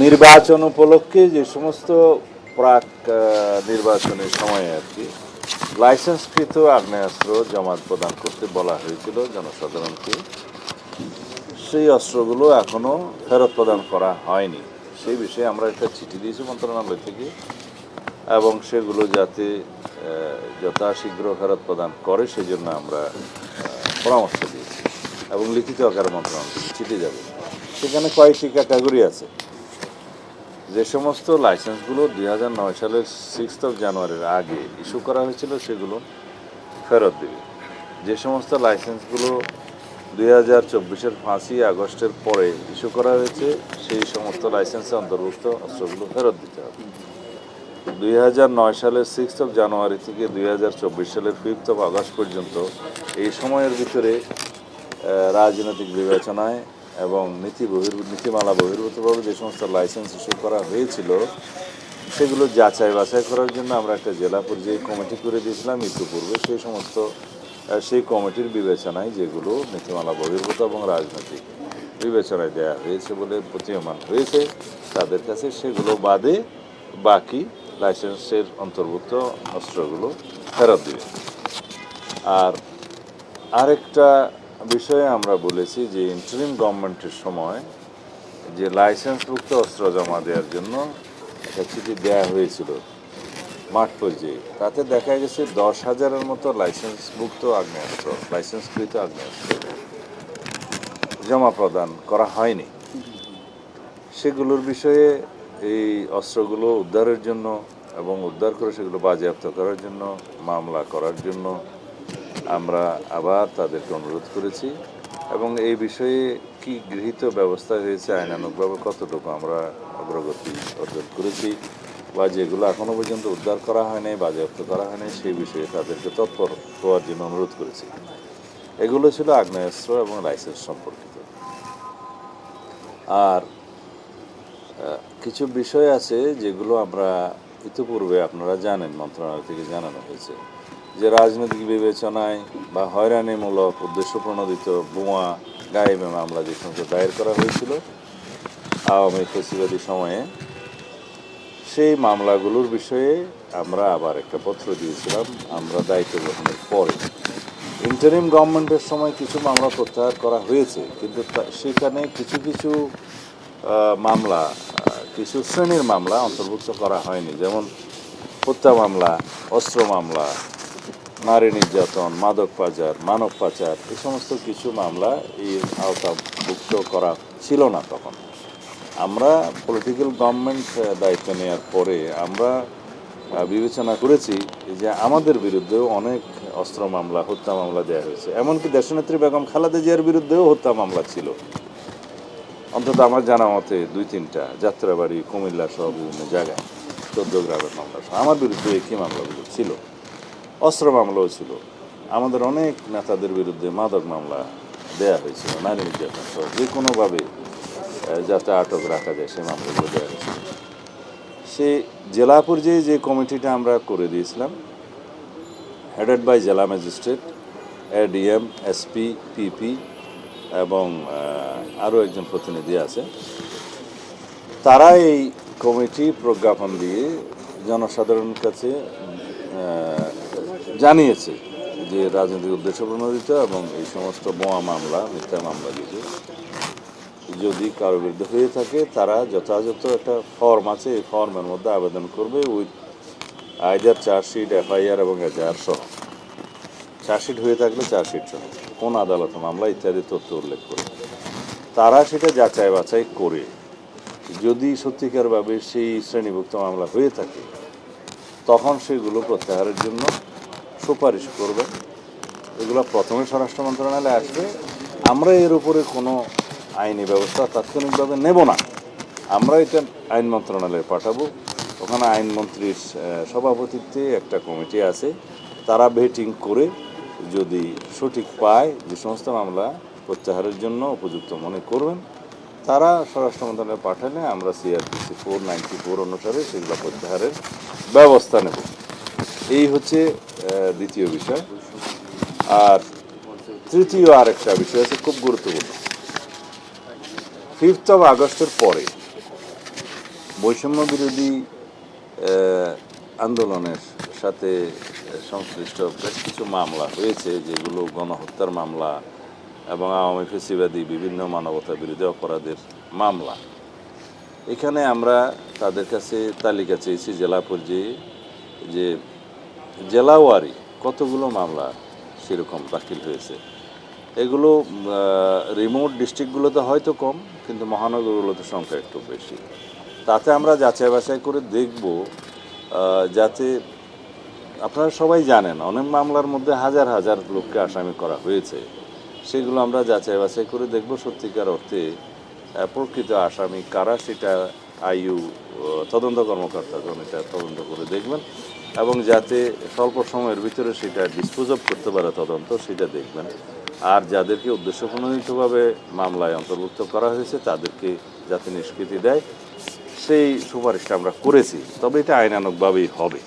নির্বাচন উপলক্ষে যে সমস্ত প্রাক নির্বাচনের সময়ে আর কি লাইসেন্সকৃত আগ্নেয়াস্ত্র জমা প্রদান করতে বলা হয়েছিল জনসাধারণকে, সেই অস্ত্রগুলো এখনও ফেরত প্রদান করা হয়নি। সেই বিষয়ে আমরা একটা চিঠি দিয়েছি মন্ত্রণালয় থেকে, এবং সেগুলো যাতে যথাশীঘ্র ফেরত প্রদান করে সেই জন্য আমরা পরামর্শ দিয়েছি এবং লিখিত আকারে মন্ত্রণালয় থেকে চিঠি যাবে। সেখানে কয়েকটি ক্যাটাগরি আছে। যে সমস্ত লাইসেন্সগুলো 2009 সালের 6 জানুয়ারির আগে ইস্যু করা হয়েছিল সেগুলো ফেরত দেবে। যে সমস্ত লাইসেন্সগুলো 2024-এর 5ই আগস্টের পরে ইস্যু করা হয়েছে সেই সমস্ত লাইসেন্সে অন্তর্ভুক্ত অস্ত্রগুলো ফেরত দিতে হবে। 2009 সালের 6 জানুয়ারি থেকে 2024 সালের 5 আগস্ট পর্যন্ত এই সময়ের ভিতরে রাজনৈতিক বিবেচনায় এবং নীতিমালা বহির্ভূতভাবে যে সমস্ত লাইসেন্স ইস্যু করা হয়েছিল সেগুলো যাচাই বাছাই করার জন্য আমরা একটা জেলা পর্যায়ে কমিটি করে দিয়েছিলাম ইতিপূর্বে। সেই কমিটির বিবেচনায় যেগুলো নীতিমালা বহির্ভূত এবং রাজনৈতিক বিবেচনায় দেওয়া হয়েছে বলে প্রতীয়মান হয়েছে তাদের কাছে সেগুলো বাদে বাকি লাইসেন্সের অন্তর্ভুক্ত অস্ত্রগুলো ফেরত দিবে। আর আরেকটা বিষয়ে আমরা বলেছি যে ইন্টারিম গভর্নমেন্টের সময় যে লাইসেন্সভুক্ত অস্ত্র জমা দেওয়ার জন্য একটা চিঠি দেওয়া হয়েছিল মাঠ পর্যায়ে, তাতে দেখা গেছে 10,000-এর মতো লাইসেন্সভুক্ত আগ্নেয়াস্ত্র, লাইসেন্সকৃত আগ্নেয়াস্ত্র জমা প্রদান করা হয়নি। সেগুলোর বিষয়ে এই অস্ত্রগুলো উদ্ধারের জন্য এবং উদ্ধার করে সেগুলো বাজেয়াপ্ত করার জন্য মামলা করার জন্য আমরা আবার তাদেরকে অনুরোধ করেছি এবং এই বিষয়ে কি গৃহীত ব্যবস্থা হয়েছে আইনানুগভাবে কতটুকু আমরা অগ্রগতি অর্জন করেছি বা যেগুলো এখনও পর্যন্ত উদ্ধার করা হয় নাই, বাজেয়াপ্ত করা হয় নাই, সেই বিষয়ে তাদেরকে তৎপর হওয়ার জন্য অনুরোধ করেছি। এগুলো ছিল আগ্নেয়াস্ত্র এবং লাইসেন্স সম্পর্কিত। আর কিছু বিষয় আছে যেগুলো আমরা ইতিপূর্বে আপনারা জানেন মন্ত্রণালয় থেকে জানানো হয়েছে যে রাজনৈতিক বিবেচনায় বা হয়রানিমূলক উদ্দেশ্য প্রণোদিত বোমা গায়েবে মামলা যে সমস্ত দায়ের করা হয়েছিল আওয়ামী ফেসিবাদী সময়ে, সেই মামলাগুলোর বিষয়ে আমরা আবার একটা পত্র দিয়েছিলাম আমরা দায়িত্ব গ্রহণের পরে। ইন্টারিম গভর্নমেন্টের সময় কিছু মামলা প্রত্যাহার করা হয়েছে, কিন্তু সেখানে কিছু কিছু মামলা, কিছু শ্রেণীর মামলা অন্তর্ভুক্ত করা হয়নি, যেমন হত্যা মামলা, অস্ত্র মামলা, নারী নির্যাতন, মাদক পাচার, মানব পাচার, এই সমস্ত কিছু মামলা এই আওতাভুক্ত করা ছিল না তখন। আমরা পলিটিক্যাল গভর্নমেন্ট দায়িত্ব নেওয়ার পরে আমরা বিবেচনা করেছি যে আমাদের বিরুদ্ধেও অনেক অস্ত্র মামলা, হত্যা মামলা দেওয়া হয়েছে। এমনকি দেশনেত্রী বেগম খালেদা জিয়ার বিরুদ্ধেও হত্যা মামলা ছিল, অন্তত আমার জানা মতে 2-3টা, যাত্রাবাড়ি, কুমিল্লা সহ বিভিন্ন জায়গায় 14 গ্রামের মামলা সহ আমার বিরুদ্ধে একই মামলাগুলো ছিল। অস্ত্র মামলাও ছিল। আমাদের অনেক নেতাদের বিরুদ্ধে মাদক মামলা দেয়া হয়েছিল, নারী নির্যাতন সহ যে কোনোভাবে যাতে আটক রাখা যায় সেই মামলাগুলো দেওয়া হয়েছিল। সে জেলা পর্যায়ে যে কমিটিটা আমরা করে দিয়েছিলাম, হেডেড বাই জেলা ম্যাজিস্ট্রেট, এডিএম, এসপি, পিপি এবং আরও একজন প্রতিনিধি আছে, তারা এই কমিটি প্রজ্ঞাপন দিয়ে জনসাধারণের কাছে জানিয়েছে যে রাজনৈতিক উদ্দেশ্য প্রণোদিত এবং এই সমস্ত বোমা মামলা, মিথ্যা মামলা যদি কারো বিরুদ্ধে হয়ে থাকে তারা যথাযথ একটা ফর্ম আছে, এই ফর্মের মধ্যে আবেদন করবে উইথ আইদার চার্জশিট, এফআইআর এবং এজাহার সহ। চার্জশিট হয়ে থাকলে চার্জশিট সহ, কোন আদালতে মামলা ইত্যাদি তথ্য উল্লেখ করে তারা সেটা যাচাই বাছাই করে যদি সত্যিকারভাবে সেই শ্রেণীভুক্ত মামলা হয়ে থাকে তখন সেগুলো প্রত্যাহারের জন্য সুপারিশ করবে। এগুলো প্রথমে স্বরাষ্ট্র মন্ত্রণালয়ে আসবে। আমরা এর উপরে কোনো আইনি ব্যবস্থা তাৎক্ষণিকভাবে নেব না, আমরা এটা আইন মন্ত্রণালয়ে পাঠাবো। ওখানে আইনমন্ত্রীর সভাপতিত্বে একটা কমিটি আছে, তারা ভেটিং করে যদি সঠিক পায় যে সমস্ত মামলা প্রত্যাহারের জন্য উপযুক্ত মনে করবেন তারা স্বরাষ্ট্র মন্ত্রণালয়ে পাঠালে আমরা CRPC 494 অনুসারে সেগুলো প্রত্যাহারের ব্যবস্থা নেব। এই হচ্ছে দ্বিতীয় বিষয়। আর তৃতীয় আরেকটা বিষয় আছে খুব গুরুত্বপূর্ণ। 5 আগস্টের পরে বৈষম্য বিরোধী আন্দোলনের সাথে সংশ্লিষ্ট বেশ কিছু মামলা হয়েছে, যেগুলো গণহত্যার মামলা এবং আওয়ামী ফ্যাসিবাদী বিভিন্ন মানবতা বিরোধী অপরাধের মামলা। এখানে আমরা তাদের কাছে তালিকা চেয়েছি জেলা পর্যায়ে, যে জেলাওয়ারি কতগুলো মামলা সেরকম দাখিল হয়েছে। এগুলো রিমোট ডিস্ট্রিক্টগুলোতে হয়তো কম, কিন্তু মহানগরগুলোতে সংখ্যা একটু বেশি। তাতে আমরা যাচাই বাছাই করে দেখব, যাতে আপনারা সবাই জানেন অনেক মামলার মধ্যে হাজার হাজার লোককে আসামি করা হয়েছে। সেগুলো আমরা যাচাই বাছাই করে দেখব সত্যিকার অর্থে প্রকৃত আসামি কারা, সেটা আইইউ তদন্ত কর্মকর্তাগণ এটা তদন্ত করে দেখবেন, এবং যাতে স্বল্প সময়ের ভিতরে সেটা ডিসপোজ অফ করতে পারে তদন্ত, সেটা দেখবেন। আর যাদেরকে উদ্দেশ্যপ্রণোদিতভাবে মামলায় অন্তর্ভুক্ত করা হয়েছে তাদেরকে যাতে নিষ্কৃতি দেয়, সেই সুপারিশটা আমরা করেছি। তবে এটা আইনানুগভাবেই হবে।